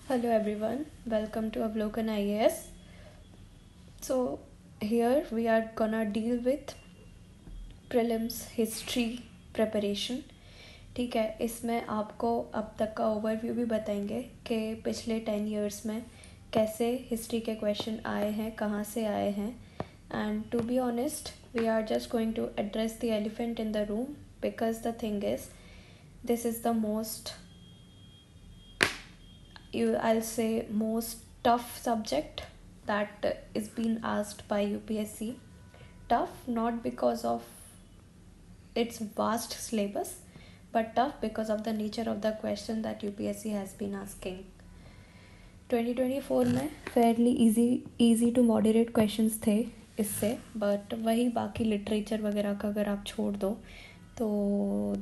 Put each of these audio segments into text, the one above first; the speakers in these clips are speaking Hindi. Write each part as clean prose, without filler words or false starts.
Hello everyone, welcome to Avlokan IAS. So, here we are gonna deal with prelims history preparation. ठीक है, इसमें आपको अब तक का ओवरव्यू भी बताएंगे कि पिछले 10 ईयर्स में कैसे हिस्ट्री के क्वेश्चन आए हैं, कहाँ से आए हैं. And to be honest, we are just going to address the elephant in the room because the thing is this is the I'll say most tough subject that is being asked by UPSC. Tough not because of its vast syllabus, but tough because of the nature of the question that UPSC has been asking. 2024 में fairly easy to moderate questions थे इससे, but वही बाकी लिटरेचर वगैरह का अगर आप छोड़ दो तो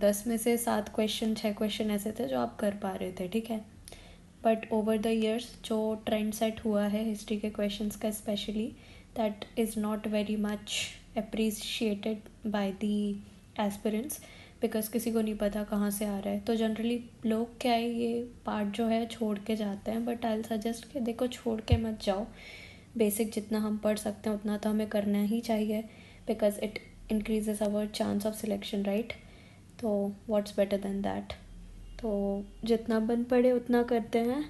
10 में से 7 क्वेश्चन 6 क्वेश्चन ऐसे थे जो आप कर पा रहे थे. ठीक है, बट ओवर द ईयर्स जो ट्रेंड सेट हुआ है हिस्ट्री के क्वेश्चंस का specially, that is not very much appreciated by the aspirants because किसी को नहीं पता कहाँ से आ रहा है. तो जनरली लोग क्या है, ये पार्ट जो है छोड़ के जाते हैं. बट आई सजेस्ट कि देखो, छोड़ के मत जाओ. बेसिक जितना हम पढ़ सकते हैं उतना तो हमें करना ही चाहिए because it increases our chance of selection, right? तो व्हाट्स बेटर देन दैट. तो जितना बन पड़े उतना करते हैं.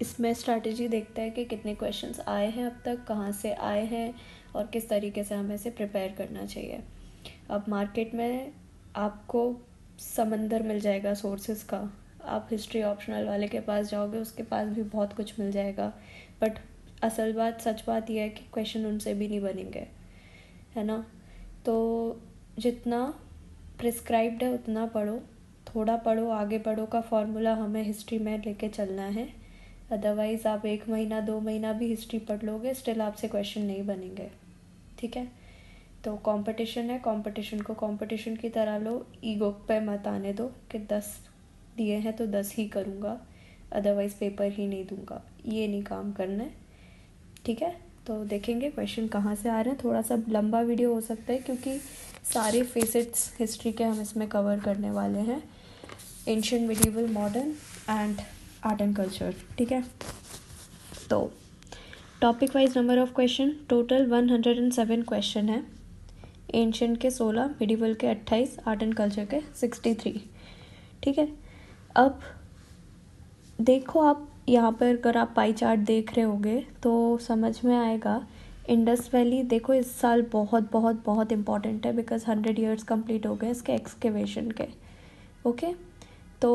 इसमें स्ट्रैटेजी देखते हैं कि कितने क्वेश्चंस आए हैं अब तक, कहाँ से आए हैं और किस तरीके से हमें इसे प्रिपेयर करना चाहिए. अब मार्केट में आपको समंदर मिल जाएगा सोर्सेज का. आप हिस्ट्री ऑप्शनल वाले के पास जाओगे, उसके पास भी बहुत कुछ मिल जाएगा. बट असल बात, सच बात यह है कि क्वेश्चन उनसे भी नहीं बनेंगे, है ना? तो जितना प्रिस्क्राइब्ड है उतना पढ़ो, थोड़ा पढ़ो, आगे बढ़ो का फॉर्मूला हमें हिस्ट्री में लेके चलना है. अदरवाइज़ आप 1 महीना 2 महीना भी हिस्ट्री पढ़ लोगे, स्टिल आपसे क्वेश्चन नहीं बनेंगे. ठीक है, तो कंपटीशन है, कंपटीशन को कंपटीशन की तरह लो. ईगो पे मत आने दो कि 10 दिए हैं तो 10 ही करूँगा, अदरवाइज़ पेपर ही नहीं दूँगा. ये नहीं काम करना है. ठीक है, तो देखेंगे क्वेश्चन कहाँ से आ रहे हैं. थोड़ा सा लंबा वीडियो हो सकता है क्योंकि सारे फेसेट्स हिस्ट्री के हम इसमें कवर करने वाले हैं. Ancient, medieval, modern and art and culture. ठीक है, तो topic wise number of question total 107 question है. एंशिएंट के 16, मिडीवल के 28, आर्ट एंड कल्चर के 63. ठीक है, अब देखो आप यहाँ पर अगर आप पाई चार्ट देख रहे होगे तो समझ में आएगा. इंडस वैली देखो इस साल बहुत बहुत बहुत इम्पॉर्टेंट है बिकॉज 100 ईयर्स कंप्लीट हो गए इसके एक्सकेवेशन के. ओके, तो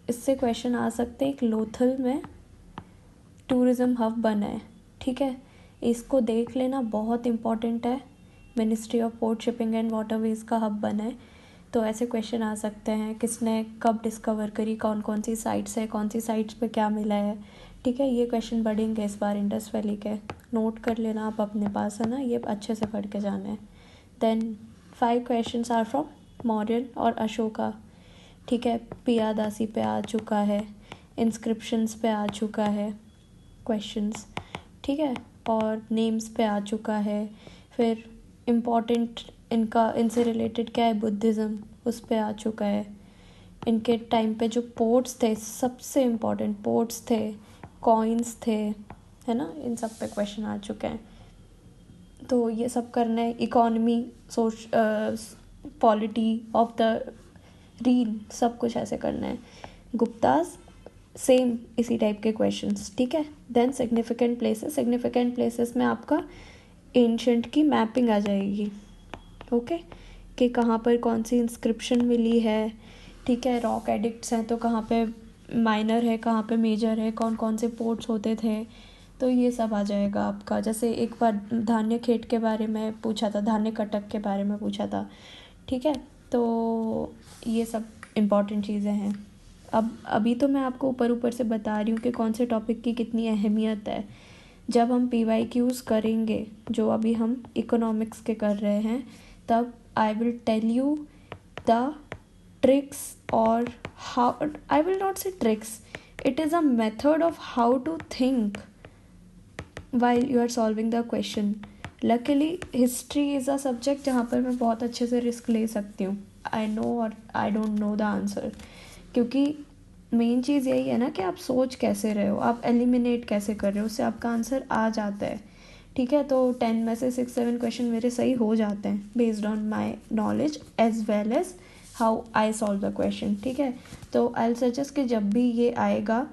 इससे क्वेश्चन आ सकते हैं. एक लोथल में टूरिज़्म हब बना है. ठीक है, इसको देख लेना, बहुत इम्पॉर्टेंट है. Ministry of port, shipping and waterways का हब बना है. तो ऐसे क्वेश्चन आ सकते हैं, किसने कब डिस्कवर करी, कौन कौन सी साइट्स है, कौन सी साइट्स पे क्या मिला है. ठीक है, ये क्वेश्चन बढ़ेंगे इस बार इंडस वैली के. नोट कर लेना आप अपने पास, है ना, ये अच्छे से पढ़ के जाना है. Then 5 questions are from Mauryan और अशोका. ठीक है, पियादासी पे आ चुका है, इंस्क्रिप्शंस पे आ चुका है क्वेश्चंस. ठीक है, और नेम्स पे आ चुका है. फिर इम्पॉर्टेंट इनसे रिलेटेड क्या है, बुद्धिज़्म, उस पे आ चुका है. इनके टाइम पे जो पोर्ट्स थे, सबसे इम्पॉर्टेंट पोर्ट्स थे, कॉइन्स थे, है ना, इन सब पे क्वेश्चन आ चुके हैं. तो ये सब करना है. Economy, polity of the reign, सब कुछ ऐसे करना है. गुप्तास सेम इसी टाइप के क्वेश्चंस. ठीक है, देन सिग्निफिकेंट प्लेसेस में आपका एंशंट की मैपिंग आ जाएगी. ओके, कि कहाँ पर कौन सी इंस्क्रिप्शन मिली है. ठीक है, रॉक एडिक्ट्स हैं तो कहाँ पे माइनर है, कहाँ पे मेजर है, कौन कौन से पोर्ट्स होते थे. तो ये सब आ जाएगा आपका. जैसे एक बार धान्य खेत के बारे में पूछा था, धान्य कटक के बारे में पूछा था. ठीक है, तो ये सब इम्पॉर्टेंट चीज़ें हैं. अब अभी तो मैं आपको ऊपर से बता रही हूँ कि कौन से टॉपिक की कितनी अहमियत है. जब हम PYQs करेंगे, जो अभी हम इकोनॉमिक्स के कर रहे हैं, तब I will tell you the tricks और how, I will not say tricks, it is a method of how to think while you are solving the question. Luckily history is a subject जहाँ पर मैं बहुत अच्छे से रिस्क ले सकती हूँ. I know or I don't know the answer, क्योंकि मेन चीज़ यही है ना कि आप सोच कैसे रहे हो, आप एलिमिनेट कैसे कर रहे हो, उससे आपका आंसर आ जाता है। ठीक है, तो 10 में से 6-7 क्वेश्चन मेरे सही हो जाते हैं based on my knowledge as well as how I solve the question. ठीक है, तो आई विल सजेस्ट कि जब भी ये आएगा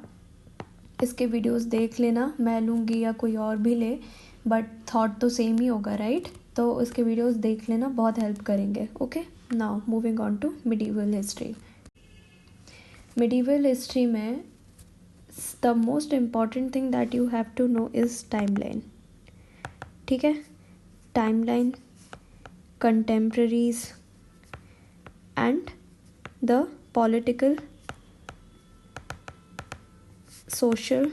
इसके वीडियोस देख लेना, मैं लूँगी या कोई और भी ले, बट थॉट तो सेम ही होगा, राइट? तो इसके वीडियोस देख लेना, बहुत हेल्प करेंगे। Okay, now moving on to medieval history. Medieval history में the most important thing that you have to know is timeline. ठीक है, timeline, contemporaries and the political, social,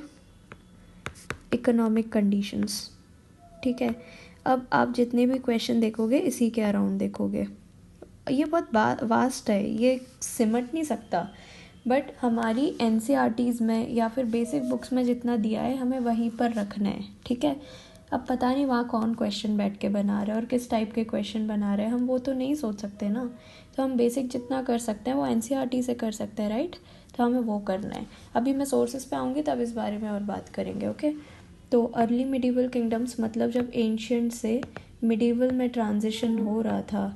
economic conditions. ठीक है, अब आप जितने भी क्वेश्चन देखोगे इसी के अराउंड देखोगे। ये बहुत वास्ट है, ये सिमट नहीं सकता, बट हमारी NCERTs में या फिर बेसिक बुक्स में जितना दिया है हमें वहीं पर रखना है। ठीक है, अब पता नहीं वहाँ कौन क्वेश्चन बैठ के बना रहा है और किस टाइप के क्वेश्चन बना रहे हैं, हम वो तो नहीं सोच सकते ना। तो हम बेसिक जितना कर सकते हैं वो NCERT से कर सकते हैं, राइट? तो हमें वो करना है। अभी मैं सोर्सेज पे आऊँगी तब इस बारे में और बात करेंगे। ओके, तो अर्ली मिडीवल किंगडम्स मतलब जब एंशियंट से मिडीवल में ट्रांजिशन हो रहा था।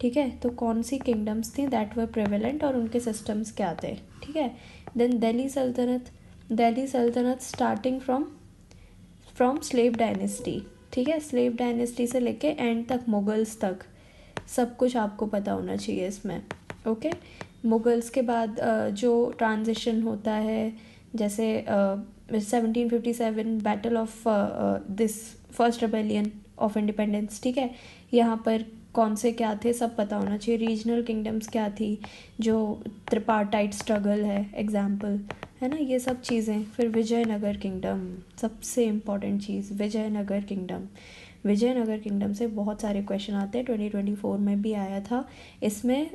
ठीक है, तो कौन सी किंगडम्स थी दैट वर प्रेवेलेंट और उनके सिस्टम्स क्या थे। ठीक है, देन दिल्ली सल्तनत स्टार्टिंग फ्रॉम स्लेव डायनेस्टी। ठीक है, स्लेव डायनेस्टी से लेके एंड तक मुगल्स तक सब कुछ आपको पता होना चाहिए इसमें। ओके, मुगल्स के बाद जो ट्रांजिशन होता है, जैसे 1757 battle of this first rebellion of independence. ठीक है, यहाँ पर कौन से क्या थे सब पता होना चाहिए। रीजनल किंगडम्स क्या थी, जो त्रिपार्टाइट स्ट्रगल है एग्जाम्पल, है ना, ये सब चीज़ें। फिर विजयनगर किंगडम, सबसे इम्पॉर्टेंट चीज़ विजयनगर किंगडम। विजयनगर किंगडम से बहुत सारे क्वेश्चन आते हैं, 2024 में भी आया था। इसमें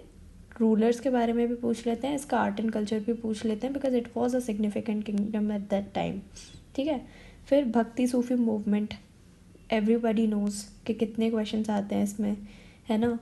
रूलर्स के बारे में भी पूछ लेते हैं, इसका आर्ट एंड कल्चर भी पूछ लेते हैं, because it was a significant kingdom at that time. ठीक है, फिर भक्ति सूफी मूवमेंट, एवरीबडी नोज़ कि कितने क्वेश्चंस आते हैं इसमें, है ना,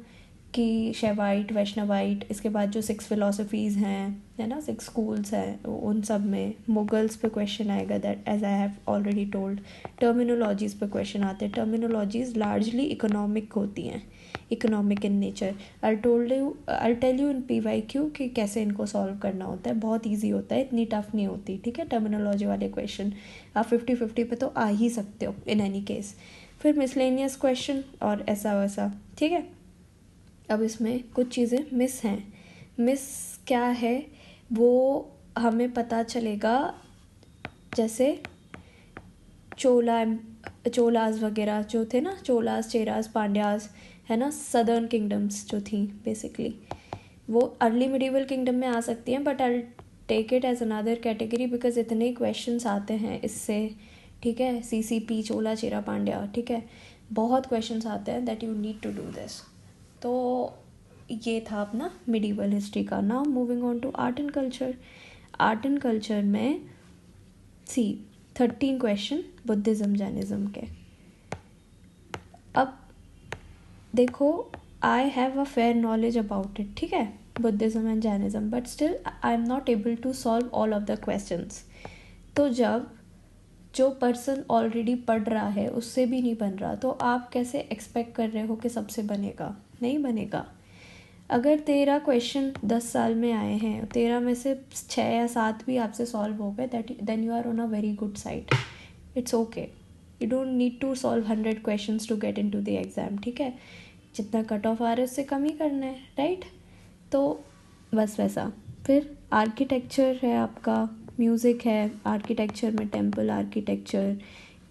कि शैवाइट, वैष्णवाइट, इसके बाद जो 6 फिलोसफीज़ हैं, है ना, 6 स्कूल्स हैं, उन सब में मुगल्स पे क्वेश्चन आएगा, that as I have already told. Terminologies पे क्वेश्चन आते हैं, टर्मिनोलॉजीज़ लार्जली इकोनॉमिक होती हैं, economic in nature. I tell you in PYQ कि कैसे इनको सॉल्व करना होता है, बहुत ईजी होता है, इतनी टफ नहीं होती। ठीक है, टर्मिनोलॉजी वाले क्वेश्चन आप 50-50 पे तो आ ही सकते हो इन एनी केस। फिर मिसलेनियस क्वेश्चन और ऐसा वैसा। ठीक है, अब इसमें कुछ चीज़ें मिस हैं। मिस क्या है वो हमें पता चलेगा, जैसे चोलास वगैरह जो थे ना, चोलास, चेरास, पांड्यास, है ना, सदर्न किंगडम्स जो थी बेसिकली, वो अर्ली मिडीवल किंगडम में आ सकती हैं, but I take it as another category because इतने क्वेश्चंस आते हैं इससे। ठीक है, CCP, चोला, चेरा, पांड्या, ठीक है, बहुत क्वेश्चंस आते हैं that you need to do this. तो ये था अपना मिडीवल हिस्ट्री का। Now moving on to art and culture. Art and culture में 13 क्वेश्चन बुद्धिज़्म, जैनिज़्म के। अब देखो, I have a fair knowledge about it, ठीक है, Buddhism and Jainism, but still I am not able to solve all of the questions. तो जब जो पर्सन ऑलरेडी पढ़ रहा है उससे भी नहीं बन रहा, तो आप कैसे एक्सपेक्ट कर रहे हो कि सबसे बनेगा? नहीं बनेगा। अगर 13 क्वेश्चन 10 साल में आए हैं, 13 में से 6 या 7 भी आपसे सॉल्व हो गए, then you are on a very good side. It's okay, you don't need to solve 100 questions to get into the exam. ठीक है, जितना कट ऑफ आ रहा है उससे कम ही करना है, राइट? तो बस वैसा। फिर आर्किटेक्चर है आपका, म्यूज़िक है, आर्किटेक्चर में टेम्पल आर्किटेक्चर,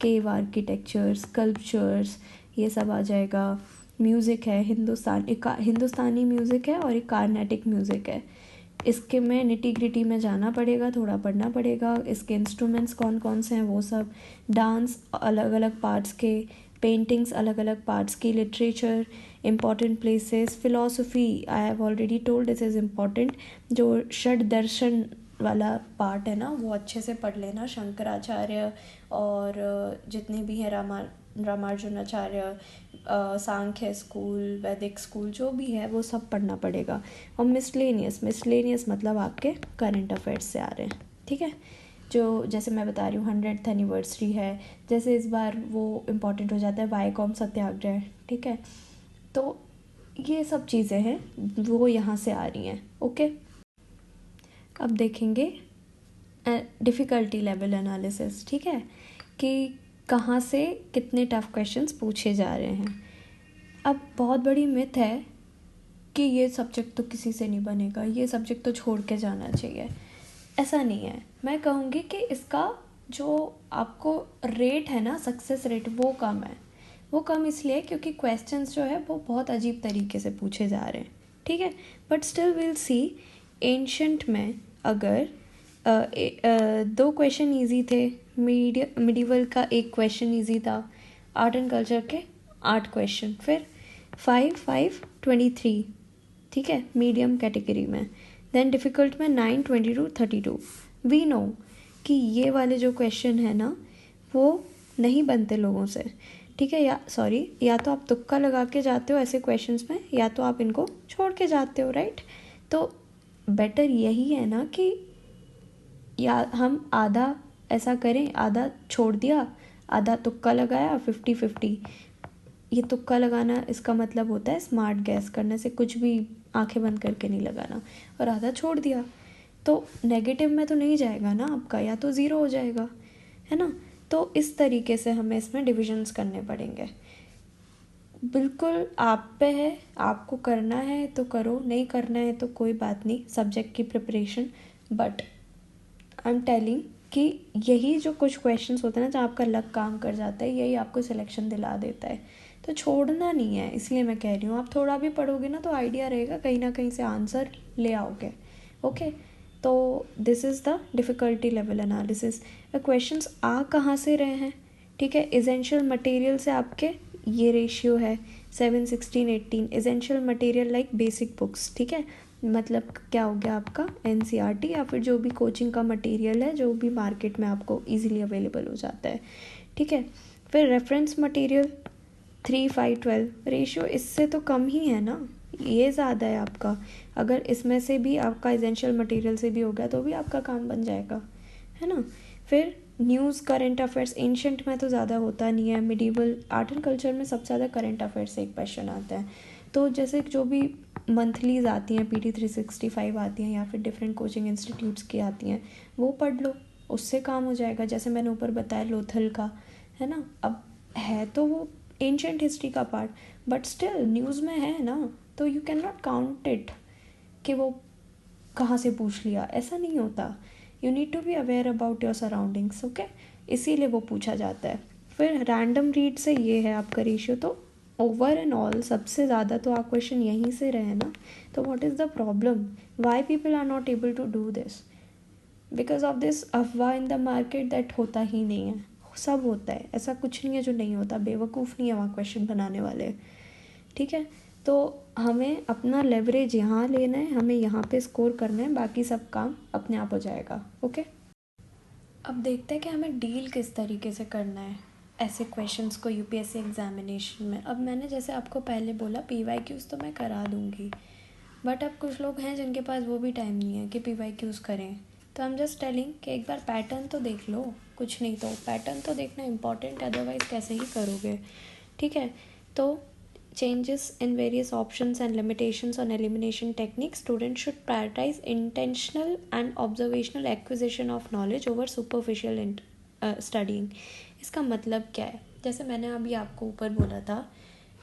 केव आर्किटेक्चर, स्कल्पचर्स, ये सब आ जाएगा। म्यूज़िक है, हिंदुस्तानी म्यूज़िक है और एक कार्नेटिक म्यूज़िक है। इसके में निटी ग्रिटी में जाना पड़ेगा, थोड़ा पढ़ना पड़ेगा, इसके इंस्ट्रूमेंट्स कौन कौन से हैं वो सब, डांस अलग अलग पार्ट्स के, पेंटिंग्स अलग अलग पार्ट्स की, literature, important places, philosophy, I have already told this is important, जो षड दर्शन वाला पार्ट है ना वो अच्छे से पढ़ लेना, शंकराचार्य और जितने भी हैं रामार्जुनाचार्य, सांख्य स्कूल, वैदिक स्कूल, जो भी है वो सब पढ़ना पड़ेगा। और मिसलेनियस मतलब आपके करंट अफेयर्स से आ रहे हैं, ठीक है, जो जैसे मैं बता रही हूँ 100th एनिवर्सरी है, जैसे इस बार वो इम्पॉर्टेंट हो जाता है वाईकॉम सत्याग्रह, ठीक है, तो ये सब चीज़ें हैं वो यहाँ से आ रही हैं। ओके, अब देखेंगे डिफ़िकल्टी लेवल एनालिसिस, ठीक है, कि कहाँ से कितने टफ़ क्वेश्चंस पूछे जा रहे हैं। अब बहुत बड़ी मिथ है कि ये सब्जेक्ट तो किसी से नहीं बनेगा, ये सब्जेक्ट तो छोड़ के जाना चाहिए। ऐसा नहीं है, मैं कहूँगी कि इसका जो आपको रेट है ना, सक्सेस रेट, वो कम है। वो कम इसलिए क्योंकि क्वेश्चंस जो है वो बहुत अजीब तरीके से पूछे जा रहे हैं, ठीक है, but still will see. Ancient में अगर 2 क्वेश्चन ईजी थे, मिडिवल का 1 क्वेश्चन ईजी था, आर्ट एंड कल्चर के 8 क्वेश्चन, फिर 5-5-23, ठीक है, मीडियम कैटेगरी में, देन डिफ़िकल्ट में 9-22-32। वी नो कि ये वाले जो क्वेश्चन है ना वो नहीं बनते लोगों से, ठीक है, या तो आप तुक्का लगा के जाते हो ऐसे क्वेश्चंस में, या तो आप इनको छोड़ के जाते हो, राइट। तो बेटर यही है ना कि या हम आधा ऐसा करें, आधा छोड़ दिया, आधा तुक्का लगाया, 50-50। ये तुक्का लगाना इसका मतलब होता है स्मार्ट गैस करने से, कुछ भी आंखें बंद करके नहीं लगाना, और आधा छोड़ दिया तो नेगेटिव में तो नहीं जाएगा ना आपका, या तो ज़ीरो हो जाएगा, है ना। तो इस तरीके से हमें इसमें डिविजन्स करने पड़ेंगे। बिल्कुल आप पे है, आपको करना है तो करो, नहीं करना है तो कोई बात नहीं, सब्जेक्ट की preparation. But I am telling कि यही जो कुछ क्वेश्चंस होते हैं ना जहाँ आपका लक काम कर जाता है, यही आपको सिलेक्शन दिला देता है, तो छोड़ना नहीं है। इसलिए मैं कह रही हूँ आप थोड़ा भी पढ़ोगे ना तो आइडिया रहेगा, कहीं ना कहीं से आंसर ले आओगे। ओके, तो this is the difficulty level analysis. Questions आ कहाँ से रहे हैं, ठीक है, एसेंशियल मटेरियल से आपके ये रेशियो है 7-16-18, essential material like basic books, ठीक है, मतलब क्या हो गया आपका NCERT या फिर जो भी कोचिंग का मटेरियल है जो भी मार्केट में आपको इजीली अवेलेबल हो जाता है, ठीक है। फिर रेफरेंस मटेरियल 3-5-12 रेशियो इससे तो कम ही है ना, ये ज़्यादा है आपका। अगर इसमें से भी आपका एसेंशियल मटेरियल से भी हो गया तो भी आपका काम बन जाएगा, है ना। फिर न्यूज़, करंट अफेयर्स, एंशंट में तो ज़्यादा होता नहीं है, मिडिवल, आर्ट एंड कल्चर में सबसे ज़्यादा करंट अफेयर्स से एक क्वेश्चन आता है। तो जैसे जो भी मंथलीज आती हैं, PT 365 आती हैं, या फिर डिफरेंट कोचिंग इंस्टीट्यूट्स की आती हैं, वो पढ़ लो, उससे काम हो जाएगा। जैसे मैंने ऊपर बताया लोथल का, है ना, अब है तो वो एंशंट हिस्ट्री का पार्ट, बट स्टिल न्यूज़ में है ना, तो you can not count it कि वो कहाँ से पूछ लिया, ऐसा नहीं होता। You need to be aware about your surroundings, okay, इसीलिए वो पूछा जाता है। फिर रैंडम रीड से ये है आपका रेशियो, तो ओवर एंड ऑल सबसे ज़्यादा तो आप क्वेश्चन यहीं से रहे ना, तो what is the problem, why people are not able to do this, because of this अफवाह इन द मार्केट दैट होता ही नहीं है, सब होता है, ऐसा कुछ नहीं है जो नहीं होता, बेवकूफ़ नहीं है वहाँ क्वेश्चन बनाने वाले, ठीक है। तो हमें अपना लेवरेज यहाँ लेना है, हमें यहाँ पे स्कोर करना है, बाकी सब काम अपने आप हो जाएगा, ओके। अब देखते हैं कि हमें डील किस तरीके से करना है ऐसे क्वेश्चंस को UPSC एग्जामिनेशन में। अब मैंने जैसे आपको पहले बोला PYQs तो मैं करा दूँगी, बट अब कुछ लोग हैं जिनके पास वो भी टाइम नहीं है कि PYQs करें, तो आई एम जस्ट टेलिंग कि एक बार पैटर्न तो देख लो, कुछ नहीं तो पैटर्न तो देखना इंपॉर्टेंट है, अदरवाइज़ कैसे ही करोगे, ठीक है। तो changes in various options and limitations on elimination techniques, students should prioritize intentional and observational acquisition of knowledge over superficial studying। इसका मतलब क्या है, जैसे मैंने अभी आपको ऊपर बोला था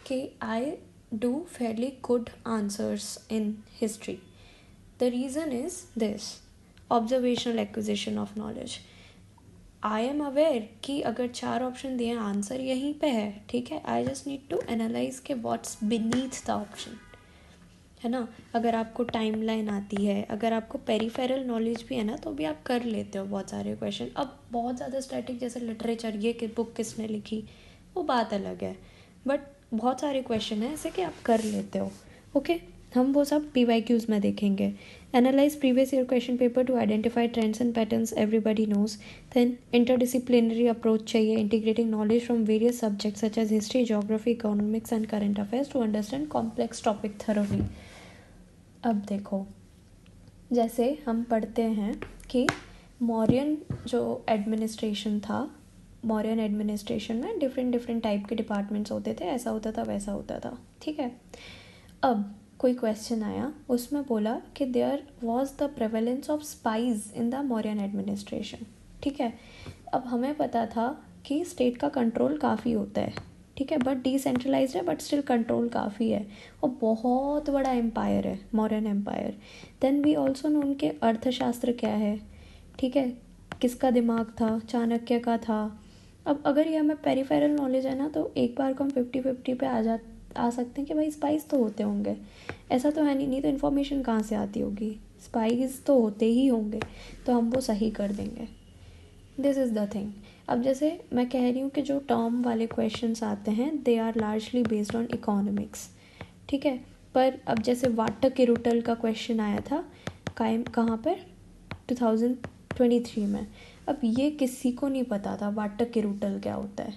कि I do fairly good answers in history, the reason is this observational acquisition of knowledge. I am aware कि अगर 4 ऑप्शन दिए आंसर यहीं पे है, ठीक है, I just need to analyze के व्हाट्स बीनीथ द ऑप्शन, है ना। अगर आपको टाइमलाइन आती है, अगर आपको पेरिफेरल नॉलेज भी है ना, तो भी आप कर लेते हो बहुत सारे क्वेश्चन। अब बहुत ज़्यादा स्टैटिक जैसे लिटरेचर, ये बुक किसने लिखी, वो बात अलग है, बट बहुत सारे क्वेश्चन हैं ऐसे कि आप कर लेते हो, ओके। हम वो सब PYQs में देखेंगे. Analyze previous year question paper to identify trends and patterns everybody knows. Then interdisciplinary approach चाहिए, integrating knowledge from various subjects such as history, geography, economics and current affairs to understand complex topic thoroughly. अब देखो, जैसे हम पढ़ते हैं कि मौर्यन जो एडमिनिस्ट्रेशन था, मौर्यन एडमिनिस्ट्रेशन में डिफरेंट टाइप के डिपार्टमेंट्स होते थे, ऐसा होता था वैसा होता था, ठीक है. अब कोई क्वेश्चन आया, उसमें बोला कि there was the prevalence of spies in the Mauryan administration, ठीक है. अब हमें पता था कि स्टेट का कंट्रोल काफ़ी होता है, ठीक है, बट डिसेंट्रलाइज्ड है, बट स्टिल कंट्रोल काफ़ी है, और बहुत बड़ा एम्पायर है Mauryan empire. Then we also know उनके अर्थशास्त्र क्या है, ठीक है, किसका दिमाग था, चाणक्य का था. अब अगर ये हमें पेरिफेरल नॉलेज है ना, तो एक बार को हम 50-50 पे आ सकते हैं कि भाई स्पाइस तो होते होंगे, ऐसा तो है नहीं तो इन्फॉर्मेशन कहाँ से आती होगी, स्पाइस तो होते ही होंगे, तो हम वो सही कर देंगे. This is the thing. अब जैसे मैं कह रही हूँ कि जो टर्म वाले क्वेश्चंस आते हैं they are largely based on economics, ठीक है. पर अब जैसे वाटर किरुटल का क्वेश्चन आया था कहाँ पर 2023 में. अब ये किसी को नहीं पता था वाटर किरुटल क्या होता है,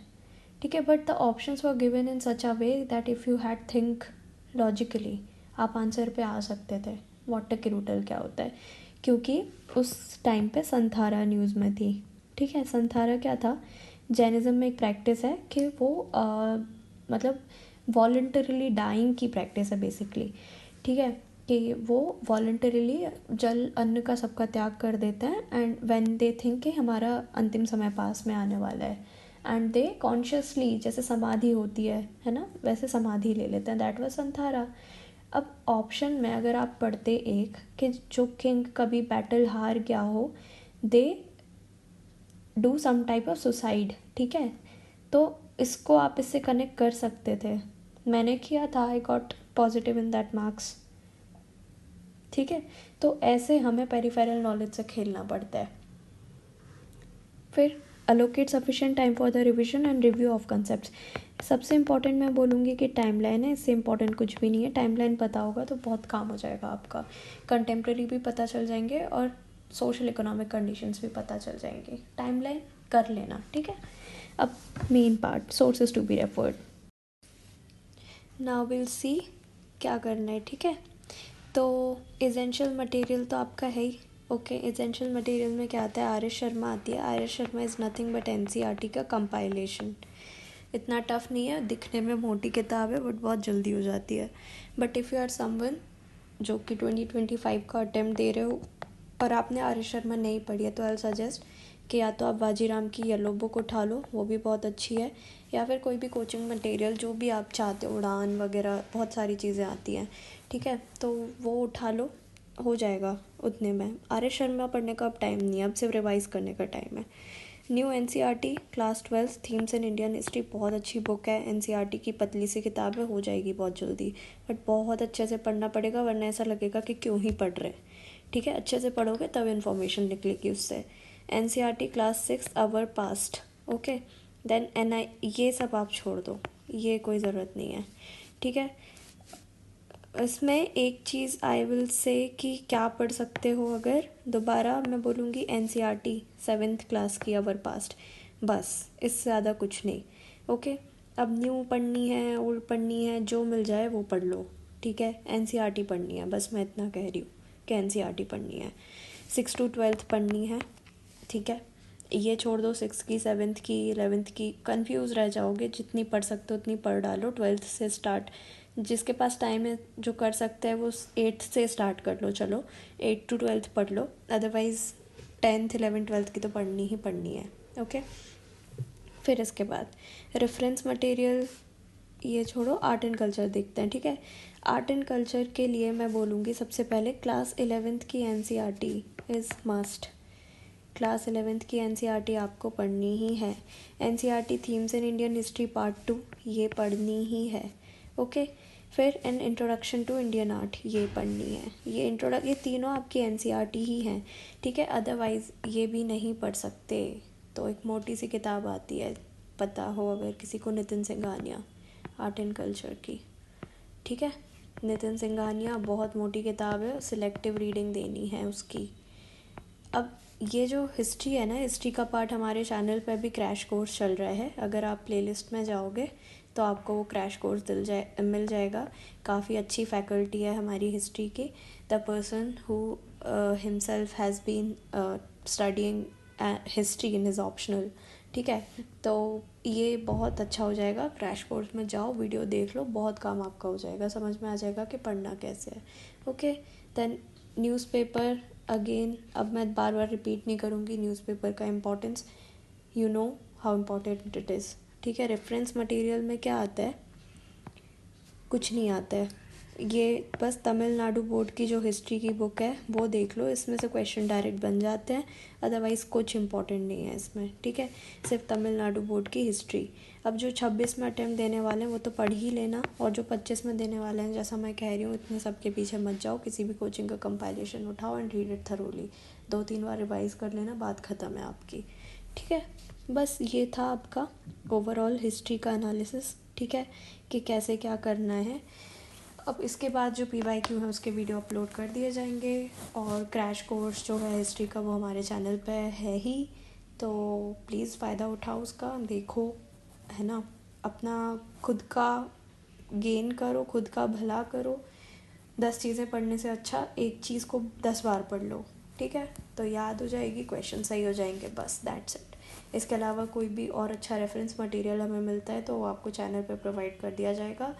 ठीक है, but the options were given in such a way that if you had think logically आप आंसर पे आ सकते थे वाटर किरुटल क्या होता है, क्योंकि उस टाइम पे संथारा न्यूज़ में थी, ठीक है. संथारा क्या था, जैनिज़्म में एक प्रैक्टिस है कि वो मतलब वॉलंटरीली डाइंग की प्रैक्टिस है बेसिकली, ठीक है, कि वो वॉलंटरीली जल अन्न का सबका त्याग कर देते हैं एंड व्हेन दे थिंक कि हमारा अंतिम समय पास में आने वाला है, एंड दे कॉन्शियसली जैसे समाधि होती है ना, वैसे समाधि ले लेते हैं. That was संथारा. अब ऑप्शन में अगर आप पढ़ते एक कि जो किंग कभी बैटल हार गया हो, they do some type of suicide, ठीक है, तो इसको आप इससे कनेक्ट कर सकते थे. मैंने किया था, I got positive in that marks, ठीक है. तो ऐसे हमें पेरिफेरल नॉलेज से खेलना पड़ता है. फिर allocate sufficient time for the revision and review of concepts. सबसे इंपॉर्टेंट मैं बोलूँगी कि टाइमलाइन है, इससे इंपॉर्टेंट कुछ भी नहीं है. टाइमलाइन पता होगा तो बहुत काम हो जाएगा आपका, कंटेम्प्रेरी भी पता चल जाएंगे और सोशल इकोनॉमिक कंडीशंस भी पता चल जाएंगे. टाइमलाइन कर लेना, ठीक है. अब main part, sources to be referred. Now will see क्या करना है, ठीक है. तो एसेंशियल मटेरियल तो आपका है ही, ओके. एसेंशियल मटेरियल में क्या आता है, आर एस शर्मा आती है. R S Sharma is nothing but NCERT का कंपाइलेशन. इतना टफ नहीं है, दिखने में मोटी किताब है बट बहुत जल्दी हो जाती है. But if you are someone जो कि 2025 का अटैम्प्ट दे रहे हो और आपने आर एस शर्मा नहीं पढ़ी है, तो आई सजेस्ट कि या तो आप बाजीराम की येलो बुक उठा लो, वो भी बहुत अच्छी है, या फिर कोई भी कोचिंग मटेरियल जो भी आप चाहते हो, उड़ान वगैरह बहुत सारी चीज़ें आती हैं, ठीक है, तो वो उठा लो, हो जाएगा उतने में. आर एस शर्मा पढ़ने का अब टाइम नहीं है, अब सिर्फ रिवाइज़ करने का टाइम है. New NCERT class 12 themes in Indian history बहुत अच्छी बुक है. NCERT की पतली सी किताब है, हो जाएगी बहुत जल्दी, बट बहुत अच्छे से पढ़ना पड़ेगा वरना ऐसा लगेगा कि क्यों ही पढ़ रहे, ठीक है. अच्छे से पढ़ोगे तब इन्फॉर्मेशन निकलेगी उससे. NCERT class 6 our past, okay. Then NI, ये सब आप छोड़ दो, ये कोई ज़रूरत नहीं है, ठीक है. इसमें एक चीज़ आई विल से कि क्या पढ़ सकते हो, अगर दोबारा मैं बोलूँगी NCERT 7th क्लास की अवर पास्ट, बस इससे ज़्यादा कुछ नहीं, ओके. अब न्यू पढ़नी है, ओल्ड पढ़नी है, जो मिल जाए वो पढ़ लो, ठीक है. NCERT पढ़नी है, बस मैं इतना कह रही हूँ कि NCERT पढ़नी है. 6 to 12th पढ़नी है, ठीक है. ये छोड़ दो 6 की, 7th की, 11th की, कंफ्यूज रह जाओगे. जितनी पढ़ सकते हो उतनी पढ़ डालो. 12th से स्टार्ट, जिसके पास टाइम है जो कर सकते हैं वो 8th से स्टार्ट कर लो. चलो 8 to 12th पढ़ लो, अदरवाइज़ 10th 11th 12th की तो पढ़नी ही पढ़नी है, ओके. फिर इसके बाद रेफरेंस मटेरियल ये छोड़ो, आर्ट एंड कल्चर देखते हैं, ठीक है. आर्ट एंड कल्चर के लिए मैं बोलूँगी सबसे पहले क्लास 11th की NCERT is must. Class 11th की NCERT आपको पढ़नी ही है. NCERT themes in Indian history part 2 ये पढ़नी ही है, ओके. फिर an introduction to Indian art ये पढ़नी है. ये तीनों आपकी NCERT ही हैं, ठीक है. अदरवाइज़ ये भी नहीं पढ़ सकते. तो एक मोटी सी किताब आती है, पता हो अगर किसी को, Nitin Singhania, art and culture की, ठीक है. नितिन सिंघानिया, बहुत मोटी किताब है, सिलेक्टिव रीडिंग देनी है उसकी। अब ये जो हिस्ट्री है ना, हिस्ट्री का पार्ट हमारे चैनल पर भी क्रैश कोर्स चल रहा है। अगर आप प्लेलिस्ट में जाओगे तो आपको वो क्रैश कोर्स मिल जाएगा। काफ़ी अच्छी फैकल्टी है हमारी हिस्ट्री की। The person who himself has been studying history in his optional, ठीक है। तो ये बहुत अच्छा हो जाएगा। क्रैश कोर्स में जाओ, वीडियो देख लो, बहुत काम आपका हो जाएगा, समझ में आ जाएगा कि पढ़ना कैसे है। ओके, देन न्यूज़पेपर अगेन, अब मैं बार बार रिपीट नहीं करूँगी न्यूज़पेपर का importance, you know how important it is, ठीक है। रेफरेंस मटेरियल में क्या आता है? कुछ नहीं आता है। ये बस तमिलनाडु बोर्ड की जो हिस्ट्री की बुक है वो देख लो, इसमें से क्वेश्चन डायरेक्ट बन जाते हैं, अदरवाइज़ कुछ इंपॉर्टेंट नहीं है इसमें, ठीक है। सिर्फ तमिलनाडु बोर्ड की हिस्ट्री। अब जो 26 में अटैम्प्ट देने वाले हैं वो तो पढ़ ही लेना, और जो 25 में देने वाले हैं, जैसा मैं कह रही हूँ, इतने सब के पीछे मत जाओ। किसी भी कोचिंग का कंपाइलेशन उठाओ and read it thoroughly, 2-3 bar revise कर लेना, बात ख़त्म है आपकी, ठीक है। बस ये था आपका ओवरऑल हिस्ट्री का एनालिसिस, ठीक है, कि कैसे क्या करना है। अब इसके बाद जो PYQ है उसके वीडियो अपलोड कर दिए जाएंगे, और क्रैश कोर्स जो है हिस्ट्री का वो हमारे चैनल पे है ही, तो प्लीज़ फ़ायदा उठाओ उसका, देखो, है ना। अपना खुद का गेन करो, खुद का भला करो। 10 चीज़ें पढ़ने से अच्छा एक चीज़ को 10 बार पढ़ लो, ठीक है, तो याद हो जाएगी, क्वेश्चन सही हो जाएंगे, बस दैट्स इट। इसके अलावा कोई भी और अच्छा रेफरेंस मटेरियल हमें मिलता है तो वो आपको चैनल पे प्रोवाइड कर दिया जाएगा।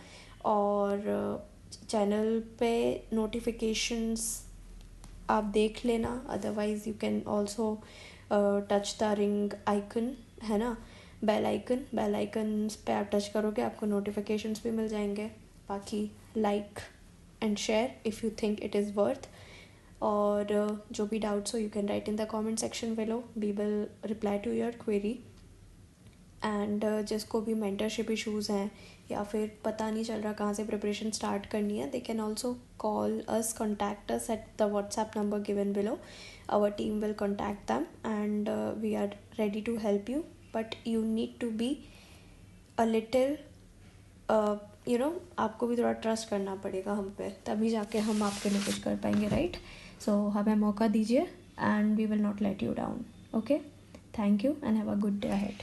और चैनल पे नोटिफिकेशंस आप देख लेना, otherwise you can also touch the ring icon, है ना, बेल आइकन पे आप टच करोगे आपको नोटिफिकेशंस भी मिल जाएंगे। बाकी like and share if you think it is worth, और जो भी डाउट्स हो you can write in the comment section below, we will reply to your query. And जिसको भी मेंटरशिप इश्यूज़ हैं या फिर पता नहीं चल रहा कहाँ से प्रिपरेशन स्टार्ट करनी है, they can also call us, contact us at the WhatsApp number given below. Our team will contact them and we are ready to help you, but you need to be a little, you know, आपको भी थोड़ा ट्रस्ट करना पड़ेगा हम पे, तभी जाके हम आपके लिए कुछ कर पाएंगे, राइट। सो हमें मौका दीजिए and we will not let you down, okay. Thank you and have a good day ahead.